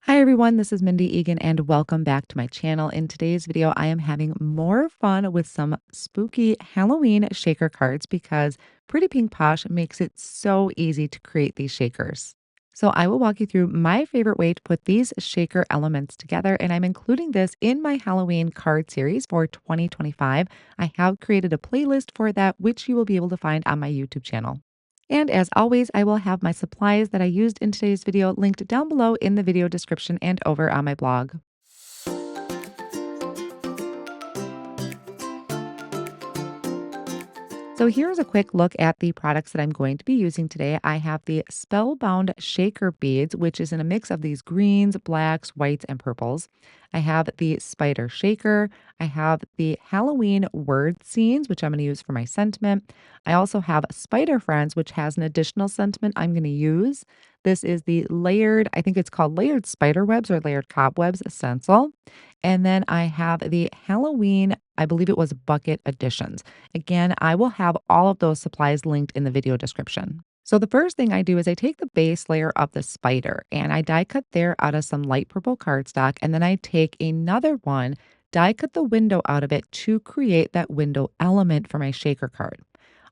Hi everyone, this is Mindy Eggen and welcome back to my channel. In today's video, I am having more fun with some spooky Halloween shaker cards because Pretty Pink Posh makes it so easy to create these shakers. So I will walk you through my favorite way to put these shaker elements together, and I'm including this in my Halloween card series for 2025. I have created a playlist for that, which you will be able to find on my YouTube channel. And as always, I will have my supplies that I used in today's video linked down below in the video description and over on my blog. So here's a quick look at the products that I'm going to be using today. I have the Spellbound shaker beads, which is in a mix of these greens, blacks, whites, and purples. I have the spider shaker. I have the Halloween word scenes, which I'm going to use for my sentiment. I also have Spider Friends, which has an additional sentiment I'm going to use. This is the layered, I think it's called layered spider webs or layered cobwebs stencil. And then I have the Halloween, I believe it was bucket additions. Again, I will have all of those supplies linked in the video description. So the first thing I do is I take the base layer of the spider and I die cut there out of some light purple cardstock. And then I take another one, die cut the window out of it to create that window element for my shaker card.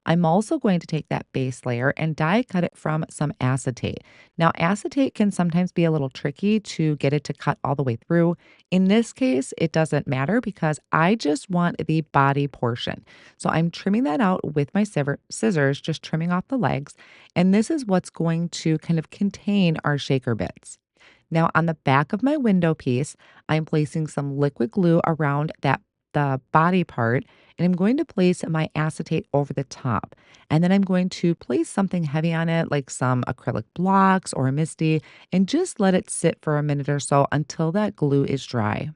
I'm also going to take that base layer and die cut it from some acetate. Now, acetate can sometimes be a little tricky to get it to cut all the way through. In this case, it doesn't matter because I just want the body portion. So I'm trimming that out with my scissors, just trimming off the legs. And this is what's going to kind of contain our shaker bits. Now, on the back of my window piece, I'm placing some liquid glue around the body part, and I'm going to place my acetate over the top. And then I'm going to place something heavy on it, like some acrylic blocks or a Misty, and just let it sit for a minute or so until that glue is dry.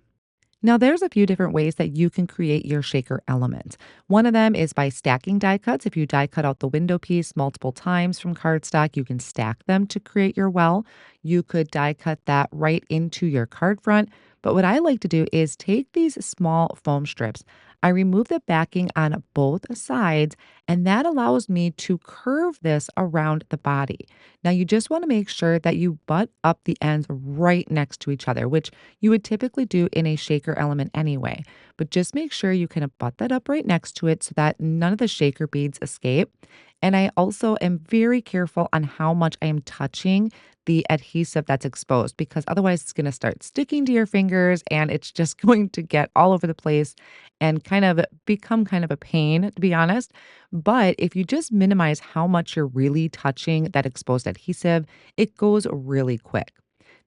Now, there's a few different ways that you can create your shaker element. One of them is by stacking die cuts. If you die cut out the window piece multiple times from cardstock, you can stack them to create your well. You could die cut that right into your card front. But what I like to do is take these small foam strips. I remove the backing on both sides, and that allows me to curve this around the body. Now, you just want to make sure that you butt up the ends right next to each other, which you would typically do in a shaker element anyway. But just make sure you kind of butt that up right next to it so that none of the shaker beads escape. And I also am very careful on how much I am touching the adhesive that's exposed because otherwise it's going to start sticking to your fingers and it's just going to get all over the place and kind of become kind of a pain, to be honest. But if you just minimize how much you're really touching that exposed adhesive, it goes really quick.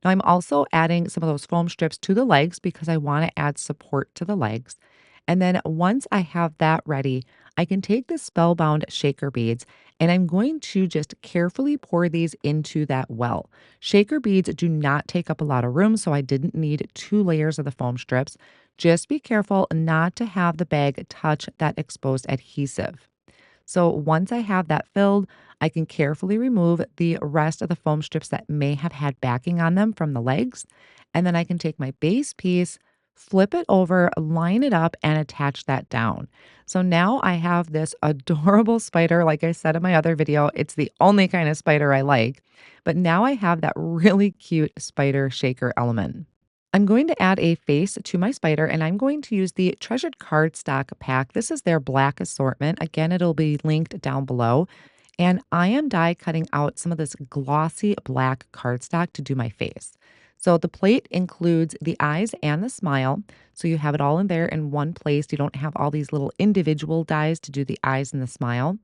Now, I'm also adding some of those foam strips to the legs because I want to add support to the legs. And then once I have that ready, I can take the Spellbound shaker beads and I'm going to just carefully pour these into that well. Shaker beads do not take up a lot of room, so I didn't need two layers of the foam strips. Just be careful not to have the bag touch that exposed adhesive. So once I have that filled, I can carefully remove the rest of the foam strips that may have had backing on them from the legs. And then I can take my base piece, flip it over, line it up, and attach that down. So now I have this adorable spider. Like I said in my other video, it's the only kind of spider I like. But now I have that really cute spider shaker element. I'm going to add a face to my spider and I'm going to use the Treasured Cardstock pack. This is their black assortment. Again, it'll be linked down below. And I am die cutting out some of this glossy black cardstock to do my face. So the plate includes the eyes and the smile. So you have it all in there in one place. You don't have all these little individual dies to do the eyes and the smile.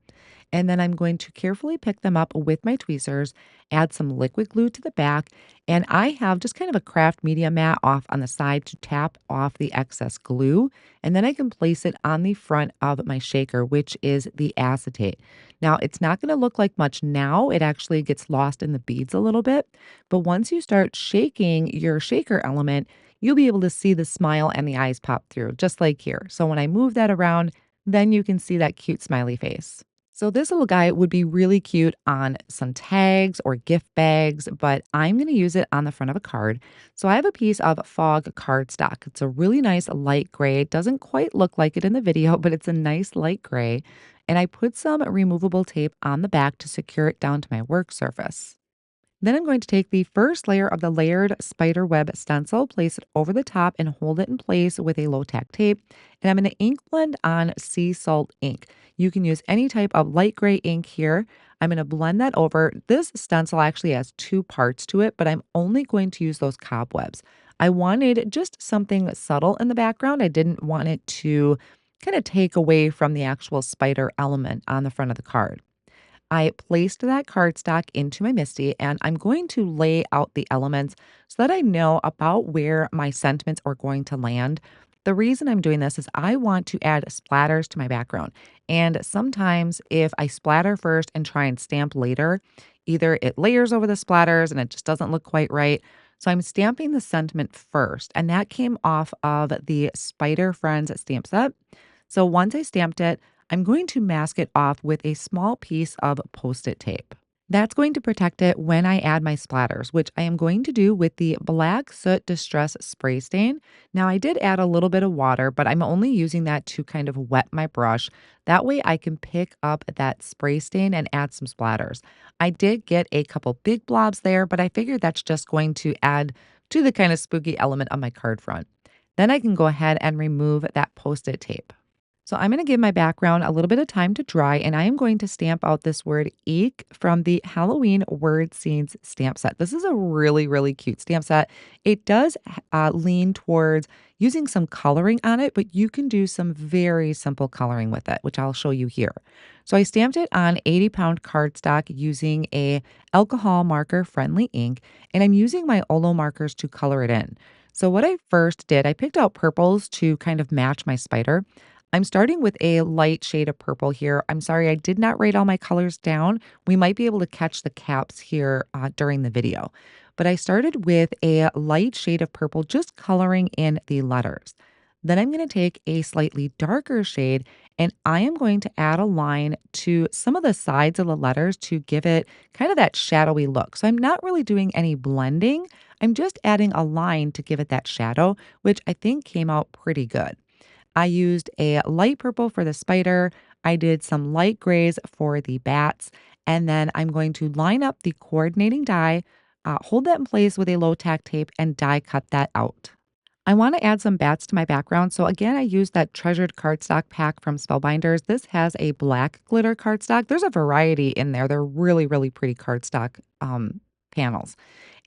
And then I'm going to carefully pick them up with my tweezers, add some liquid glue to the back, and I have just kind of a craft media mat off on the side to tap off the excess glue. And then I can place it on the front of my shaker, which is the acetate. Now, it's not going to look like much now. It actually gets lost in the beads a little bit. But once you start shaking your shaker element, you'll be able to see the smile and the eyes pop through, just like here. So when I move that around, then you can see that cute smiley face. So this little guy would be really cute on some tags or gift bags, but I'm going to use it on the front of a card. So I have a piece of fog cardstock. It's a really nice light gray. It doesn't quite look like it in the video, but it's a nice light gray. And I put some removable tape on the back to secure it down to my work surface. Then I'm going to take the first layer of the layered spider web stencil, place it over the top, and hold it in place with a low tack tape. And I'm going to ink blend on sea salt ink. You can use any type of light gray ink here. I'm going to blend that over. This stencil actually has two parts to it, but I'm only going to use those cobwebs. I wanted just something subtle in the background. I didn't want it to kind of take away from the actual spider element on the front of the card. I placed that cardstock into my Misty and I'm going to lay out the elements so that I know about where my sentiments are going to land. The reason I'm doing this is I want to add splatters to my background. And sometimes if I splatter first and try and stamp later, either it layers over the splatters and it just doesn't look quite right. So I'm stamping the sentiment first, and that came off of the Spider Friends stamp set. So once I stamped it, I'm going to mask it off with a small piece of Post-it tape. That's going to protect it when I add my splatters, which I am going to do with the Black Soot Distress Spray Stain. Now, I did add a little bit of water, but I'm only using that to kind of wet my brush. That way I can pick up that spray stain and add some splatters. I did get a couple big blobs there, but I figured that's just going to add to the kind of spooky element of my card front. Then I can go ahead and remove that Post-it tape. So I'm going to give my background a little bit of time to dry, and I am going to stamp out this word eek from the Halloween word scenes stamp set. This is a really, really cute stamp set. It does lean towards using some coloring on it, but you can do some very simple coloring with it, which I'll show you here. So I stamped it on 80-pound cardstock using a alcohol marker friendly ink, and I'm using my Olo markers to color it in. So what I first did, I picked out purples to kind of match my spider. I'm starting with a light shade of purple here. I'm sorry, I did not write all my colors down. We might be able to catch the caps here during the video. But I started with a light shade of purple, just coloring in the letters. Then I'm going to take a slightly darker shade and I am going to add a line to some of the sides of the letters to give it kind of that shadowy look. So I'm not really doing any blending. I'm just adding a line to give it that shadow, which I think came out pretty good. I used a light purple for the spider. I did some light grays for the bats. And then I'm going to line up the coordinating die, hold that in place with a low tack tape, and die cut that out. I want to add some bats to my background. So again, I used that treasured cardstock pack from Spellbinders. This has a black glitter cardstock. There's a variety in there. They're really, really pretty cardstock panels.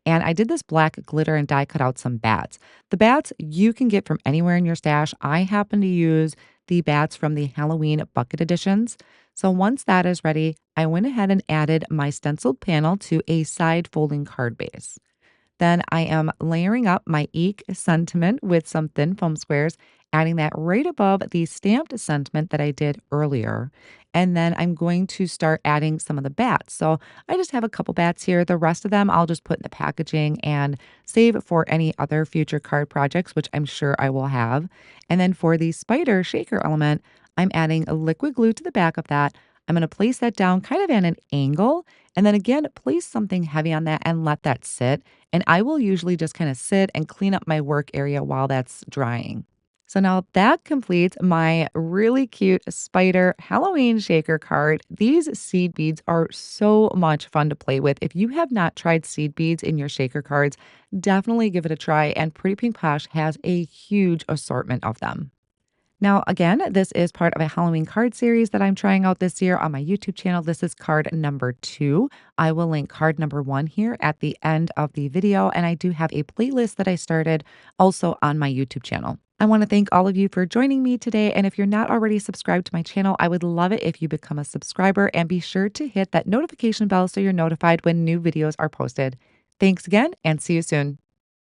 And I did this black glitter and die cut out some bats. The bats you can get from anywhere in your stash. I happen to use the bats from the Halloween bucket editions. So once that is ready, I went ahead and added my stenciled panel to a side folding card base. Then I am layering up my Eek sentiment with some thin foam squares, adding that right above the stamped sentiment that I did earlier. And then I'm going to start adding some of the bats. So I just have a couple bats here. The rest of them I'll just put in the packaging and save for any other future card projects, which I'm sure I will have. And then for the spider shaker element, I'm adding a liquid glue to the back of that. I'm going to place that down kind of at an angle. And then again, place something heavy on that and let that sit. And I will usually just kind of sit and clean up my work area while that's drying. So now that completes my really cute spider Halloween shaker card. These seed beads are so much fun to play with. If you have not tried seed beads in your shaker cards, definitely give it a try. And Pretty Pink Posh has a huge assortment of them. Now, again, this is part of a Halloween card series that I'm trying out this year on my YouTube channel. This is card number 2. I will link card number 1 here at the end of the video. And I do have a playlist that I started also on my YouTube channel. I want to thank all of you for joining me today. And if you're not already subscribed to my channel, I would love it if you become a subscriber and be sure to hit that notification bell so you're notified when new videos are posted. Thanks again and see you soon.